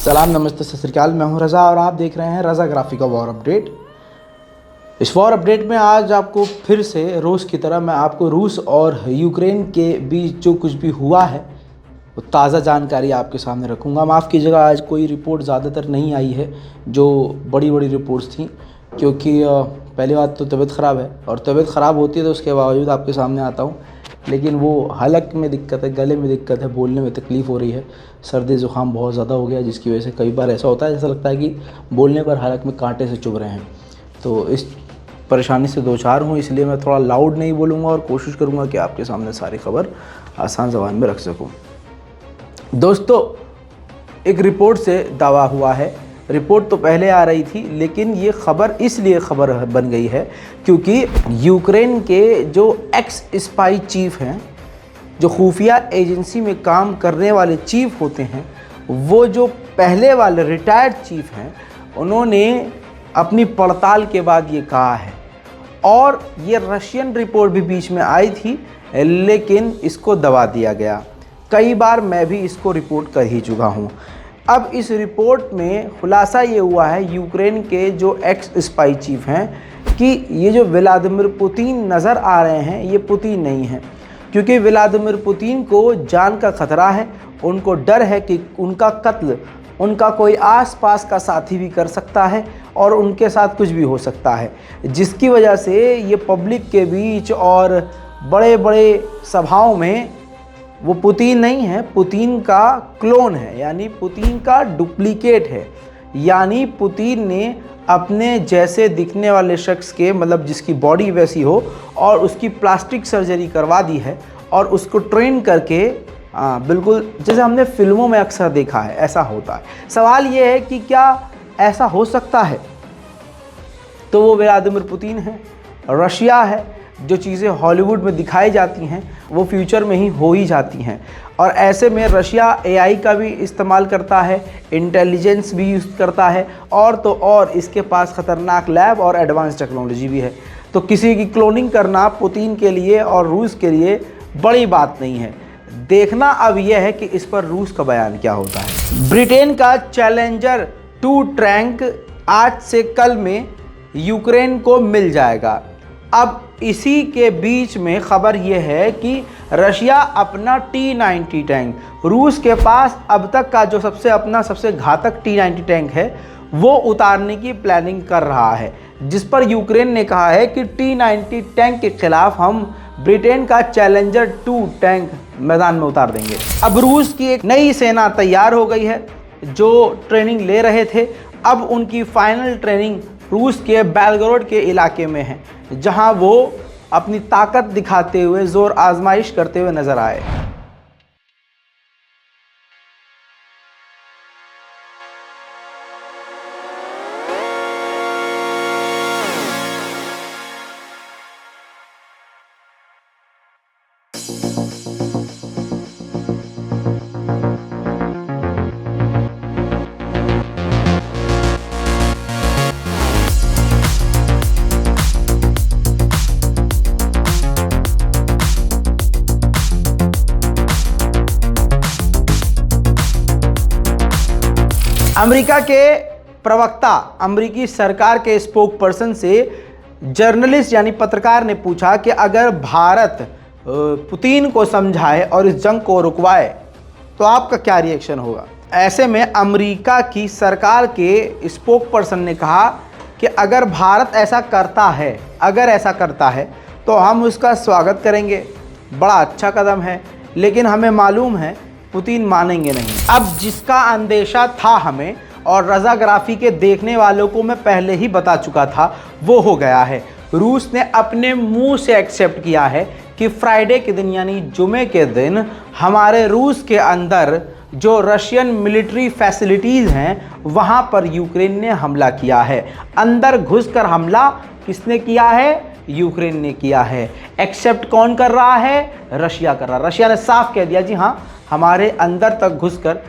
सलाम, नमस्ते, सत श्री अकाल। मैं हूं रज़ा और आप देख रहे हैं रज़ा ग्राफी का वॉर अपडेट। इस वॉर अपडेट में आज आपको फिर से रोज़ की तरह मैं आपको रूस और यूक्रेन के बीच जो कुछ भी हुआ है वो ताज़ा जानकारी आपके सामने रखूंगा। माफ़ कीजिएगा, आज कोई रिपोर्ट ज़्यादातर नहीं आई है जो बड़ी बड़ी रिपोर्ट्स थी, क्योंकि पहली बात तो तबीयत ख़राब है और तबीयत ख़राब होती है तो उसके बावजूद आपके सामने आता हूँ, लेकिन वो हलक में दिक्कत है, गले में दिक्कत है, बोलने में तकलीफ़ हो रही है। सर्दी ज़ुकाम बहुत ज़्यादा हो गया, जिसकी वजह से कई बार ऐसा होता है जैसा लगता है कि बोलने पर हलक में कांटे से चुभ रहे हैं। तो इस परेशानी से दो चार हूँ, इसलिए मैं थोड़ा लाउड नहीं बोलूँगा और कोशिश करूँगा कि आपके सामने सारी खबर आसान ज़बान में रख सकूँ। दोस्तों, एक रिपोर्ट से दावा हुआ है, रिपोर्ट तो पहले आ रही थी लेकिन ये खबर इसलिए खबर बन गई है क्योंकि यूक्रेन के जो एक्स स्पाई चीफ हैं, जो खुफिया एजेंसी में काम करने वाले चीफ होते हैं, वो जो पहले वाले रिटायर्ड चीफ हैं, उन्होंने अपनी पड़ताल के बाद ये कहा है। और ये रशियन रिपोर्ट भी बीच में आई थी लेकिन इसको दबा दिया गया। कई बार मैं भी इसको रिपोर्ट कर ही चुका हूँ। अब इस रिपोर्ट में खुलासा ये हुआ है यूक्रेन के जो एक्स स्पाई चीफ हैं कि ये जो व्लादिमीर पुतिन नज़र आ रहे हैं ये पुतिन नहीं है, क्योंकि व्लादिमीर पुतिन को जान का खतरा है। उनको डर है कि उनका कत्ल उनका कोई आसपास का साथी भी कर सकता है और उनके साथ कुछ भी हो सकता है, जिसकी वजह से ये पब्लिक के बीच और बड़े बड़े सभाओं में वो पुतिन नहीं है, पुतिन का क्लोन है, यानी पुतिन का डुप्लीकेट है। यानी पुतिन ने अपने जैसे दिखने वाले शख्स के, मतलब जिसकी बॉडी वैसी हो, और उसकी प्लास्टिक सर्जरी करवा दी है और उसको ट्रेन करके बिल्कुल जैसे हमने फिल्मों में अक्सर देखा है ऐसा होता है। सवाल ये है कि क्या ऐसा हो सकता है? तो वो व्लादिमीर पुतिन है, रशिया है। जो चीज़ें हॉलीवुड में दिखाई जाती हैं वो फ्यूचर में ही हो ही जाती हैं। और ऐसे में रशिया एआई का भी इस्तेमाल करता है, इंटेलिजेंस भी यूज़ करता है, और तो और इसके पास ख़तरनाक लैब और एडवांस टेक्नोलॉजी भी है। तो किसी की क्लोनिंग करना पुतिन के लिए और रूस के लिए बड़ी बात नहीं है। देखना अब यह है कि इस पर रूस का बयान क्या होता है। ब्रिटेन का चैलेंजर 2 टैंक आज से कल में यूक्रेन को मिल जाएगा। अब इसी के बीच में खबर यह है कि रशिया अपना T-90 टैंक, रूस के पास अब तक का जो सबसे घातक T-90 टैंक है वो उतारने की प्लानिंग कर रहा है, जिस पर यूक्रेन ने कहा है कि T-90 टैंक के खिलाफ हम ब्रिटेन का चैलेंजर 2 टैंक मैदान में उतार देंगे। अब रूस की एक नई सेना तैयार हो गई है जो ट्रेनिंग ले रहे थे। अब उनकी फाइनल ट्रेनिंग रूस के बेलगोरोड के इलाके में है, जहां वो अपनी ताकत दिखाते हुए जोर आजमाइश करते हुए नजर आए। अमेरिका के प्रवक्ता, अमेरिकी सरकार के स्पोक पर्सन से जर्नलिस्ट यानी पत्रकार ने पूछा कि अगर भारत पुतिन को समझाए और इस जंग को रुकवाए तो आपका क्या रिएक्शन होगा। ऐसे में अमेरिका की सरकार के स्पोक पर्सन ने कहा कि अगर भारत ऐसा करता है तो हम उसका स्वागत करेंगे, बड़ा अच्छा कदम है, लेकिन हमें मालूम है पुतिन मानेंगे नहीं। अब जिसका अंदेशा था हमें और रज़ा ग्राफी के देखने वालों को मैं पहले ही बता चुका था वो हो गया है। रूस ने अपने मुंह से एक्सेप्ट किया है कि फ्राइडे के दिन यानी जुमे के दिन हमारे रूस के अंदर जो रशियन मिलिट्री फैसिलिटीज़ हैं वहाँ पर यूक्रेन ने हमला किया है। अंदर घुसकर हमला किसने किया है? यूक्रेन ने किया है। एक्सेप्ट कौन कर रहा है? रशिया कर रहा है। रशिया ने साफ कह दिया, जी हाँ, हमारे अंदर तक घुसकर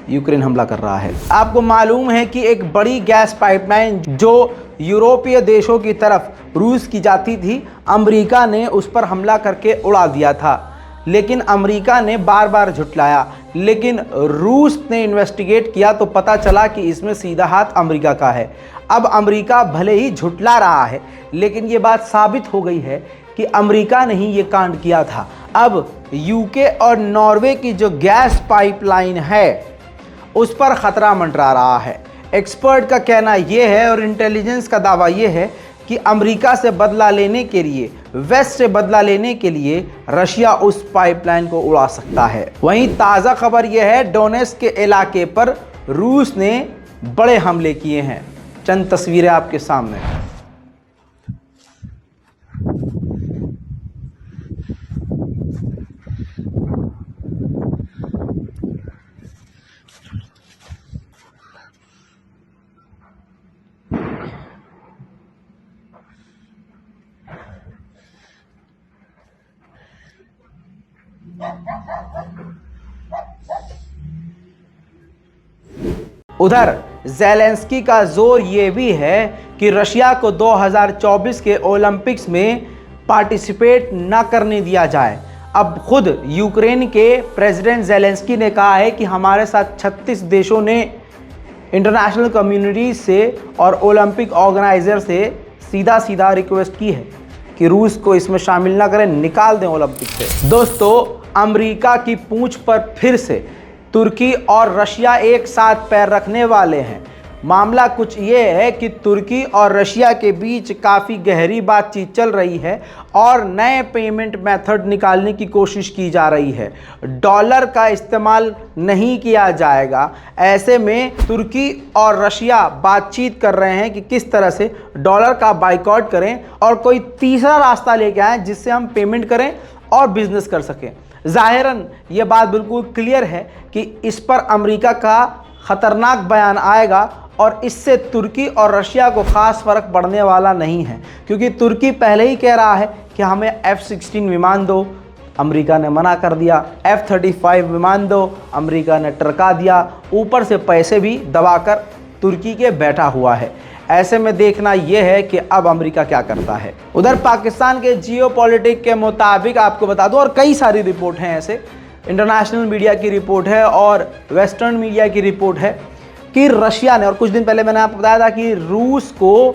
यूक्रेन हमला कर रहा है। आपको मालूम है कि एक बड़ी गैस पाइपलाइन जो यूरोपीय देशों की तरफ रूस की जाती थी, अमेरिका ने उस पर हमला करके उड़ा दिया था। लेकिन अमेरिका ने बार बार झुठलाया। लेकिन रूस ने इन्वेस्टिगेट किया तो पता चला कि इसमें सीधा हाथ अमेरिका का है। अब अमेरिका भले ही झुठला रहा है, लेकिन ये बात साबित हो गई है कि अमेरिका ने ही ये कांड किया था। अब यूके और नॉर्वे की जो गैस पाइपलाइन है उस पर खतरा मंडरा रहा है। एक्सपर्ट का कहना यह है और इंटेलिजेंस का दावा यह है कि अमेरिका से बदला लेने के लिए, वेस्ट से बदला लेने के लिए रशिया उस पाइपलाइन को उड़ा सकता है। वहीं ताज़ा खबर यह है, डोनेट्स्क के इलाके पर रूस ने बड़े हमले किए हैं। चंद तस्वीरें आपके सामने। उधर ज़ेलेंस्की का जोर ये भी है कि रशिया को 2024 के ओलंपिक्स में पार्टिसिपेट न करने दिया जाए। अब खुद यूक्रेन के प्रेसिडेंट ज़ेलेंस्की ने कहा है कि हमारे साथ 36 देशों ने इंटरनेशनल कम्युनिटी से और ओलंपिक ऑर्गेनाइजर से सीधा रिक्वेस्ट की है कि रूस को इसमें शामिल ना करें, निकाल दें ओलंपिक से। दोस्तों, अमेरिका की पूंछ पर फिर से तुर्की और रशिया एक साथ पैर रखने वाले हैं। मामला कुछ ये है कि तुर्की और रशिया के बीच काफ़ी गहरी बातचीत चल रही है और नए पेमेंट मेथड निकालने की कोशिश की जा रही है। डॉलर का इस्तेमाल नहीं किया जाएगा। ऐसे में तुर्की और रशिया बातचीत कर रहे हैं कि किस तरह से डॉलर का बाइकआउट करें और कोई तीसरा रास्ता लेके आएँ जिससे हम पेमेंट करें और बिजनेस कर सकें। ज़ाहिरन ये बात बिल्कुल क्लियर है कि इस पर अमेरिका का ख़तरनाक बयान आएगा और इससे तुर्की और रशिया को ख़ास फ़र्क पड़ने वाला नहीं है, क्योंकि तुर्की पहले ही कह रहा है कि हमें F-16 विमान दो, अमेरिका ने मना कर दिया। F-35 विमान दो, अमेरिका ने टरका दिया। ऊपर से पैसे भी दबाकर तुर्की के बैठा हुआ है। ऐसे में देखना यह है कि अब अमेरिका क्या करता है। उधर पाकिस्तान के जियोपॉलिटिक्स के मुताबिक आपको बता दूं, और कई सारी रिपोर्ट हैं, ऐसे इंटरनेशनल मीडिया की रिपोर्ट है और वेस्टर्न मीडिया की रिपोर्ट है कि रशिया ने, और कुछ दिन पहले मैंने आपको बताया था कि रूस को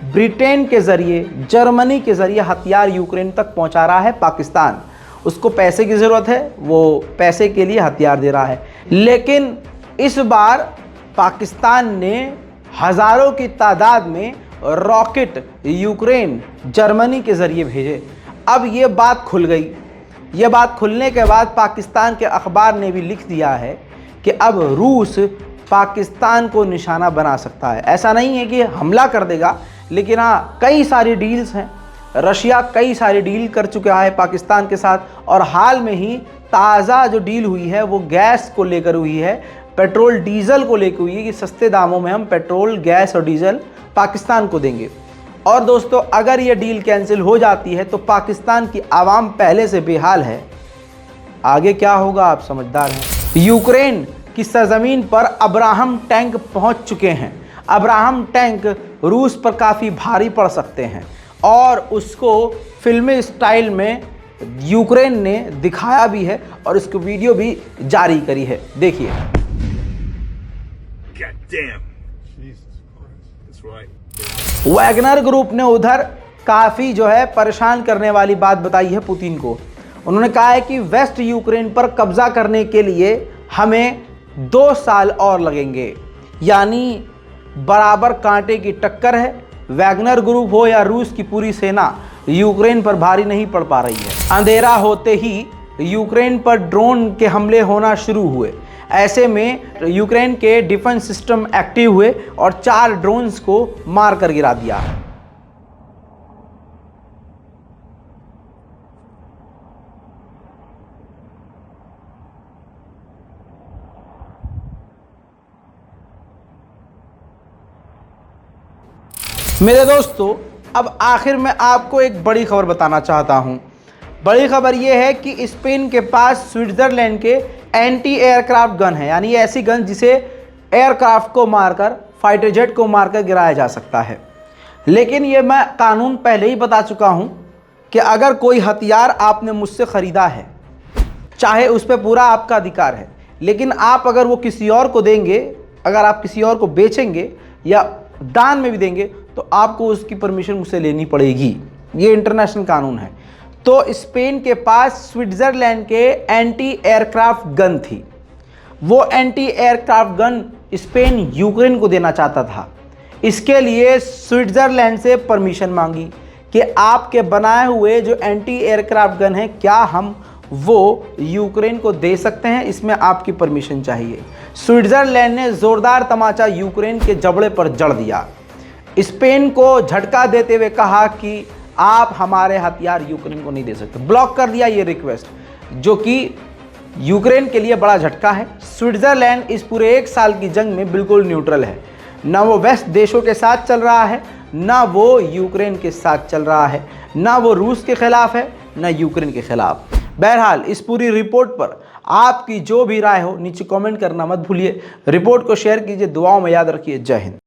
ब्रिटेन के ज़रिए, जर्मनी के ज़रिए हथियार यूक्रेन तक पहुंचा रहा है पाकिस्तान। उसको पैसे की ज़रूरत है, वो पैसे के लिए हथियार दे रहा है। लेकिन इस बार पाकिस्तान ने हज़ारों की तादाद में रॉकेट यूक्रेन, जर्मनी के ज़रिए भेजे। अब ये बात खुल गई। ये बात खुलने के बाद पाकिस्तान के अखबार ने भी लिख दिया है कि अब रूस पाकिस्तान को निशाना बना सकता है। ऐसा नहीं है कि हमला कर देगा, लेकिन हाँ, कई सारी डील्स हैं। रशिया कई सारी डील कर चुका है पाकिस्तान के साथ, और हाल में ही ताज़ा जो डील हुई है वो गैस को लेकर हुई है, पेट्रोल डीजल को लेकर हुई है कि सस्ते दामों में हम पेट्रोल, गैस और डीजल पाकिस्तान को देंगे। और दोस्तों, अगर ये डील कैंसिल हो जाती है तो पाकिस्तान की आवाम पहले से बेहाल है। आगे क्या होगा आप समझदार हैं। यूक्रेन की सरजमीन पर अब्राहम टैंक पहुंच चुके हैं। अब्राहम टैंक रूस पर काफ़ी भारी पड़ सकते हैं और उसको फिल्मी स्टाइल में यूक्रेन ने दिखाया भी है और इसकी वीडियो भी जारी करी है। देखिए। वैगनर ग्रुप ने उधर काफ़ी जो है परेशान करने वाली बात बताई है पुतिन को। उन्होंने कहा है कि वेस्ट यूक्रेन पर कब्जा करने के लिए हमें 2 साल और लगेंगे, यानी बराबर कांटे की टक्कर है। वैगनर ग्रुप हो या रूस की पूरी सेना यूक्रेन पर भारी नहीं पड़ पा रही है। अंधेरा होते ही यूक्रेन पर ड्रोन के हमले होना शुरू हुए। ऐसे में यूक्रेन के डिफेंस सिस्टम एक्टिव हुए और 4 ड्रोन्स को मार कर गिरा दिया। मेरे दोस्तों, अब आखिर में आपको एक बड़ी खबर बताना चाहता हूं। बड़ी खबर यह है कि स्पेन के पास स्विट्जरलैंड के एंटी एयरक्राफ्ट गन है, यानी ऐसी गन जिसे एयरक्राफ्ट को मारकर, फाइटर जेट को मारकर गिराया जा सकता है। लेकिन ये मैं कानून पहले ही बता चुका हूं कि अगर कोई हथियार आपने मुझसे ख़रीदा है चाहे उस पर पूरा आपका अधिकार है, लेकिन आप अगर वो किसी और को देंगे, अगर आप किसी और को बेचेंगे या दान में भी देंगे तो आपको उसकी परमिशन मुझसे लेनी पड़ेगी। ये इंटरनेशनल कानून है। तो स्पेन के पास स्विट्जरलैंड के एंटी एयरक्राफ्ट गन थी। वो anti aircraft gun Spain Ukraine को देना चाहता था। इसके लिए स्विट्जरलैंड से परमिशन मांगी कि आपके बनाए हुए जो एंटी एयरक्राफ्ट गन है, क्या हम वो यूक्रेन को दे सकते हैं, इसमें आपकी परमिशन चाहिए। स्विट्जरलैंड ने जोरदार तमाचा यूक्रेन के जबड़े पर जड़ दिया। स्पेन को झटका देते हुए कहा कि आप हमारे हथियार यूक्रेन को नहीं दे सकते, ब्लॉक कर दिया ये रिक्वेस्ट, जो कि यूक्रेन के लिए बड़ा झटका है। स्विट्जरलैंड इस पूरे 1 साल की जंग में बिल्कुल न्यूट्रल है, ना वो वेस्ट देशों के साथ चल रहा है, ना वो यूक्रेन के साथ चल रहा है, ना वो रूस के खिलाफ है, ना यूक्रेन के खिलाफ। बहरहाल इस पूरी रिपोर्ट पर आपकी जो भी राय हो नीचे कमेंट करना मत भूलिए। रिपोर्ट को शेयर कीजिए, दुआओं में याद रखिए। जय हिंद।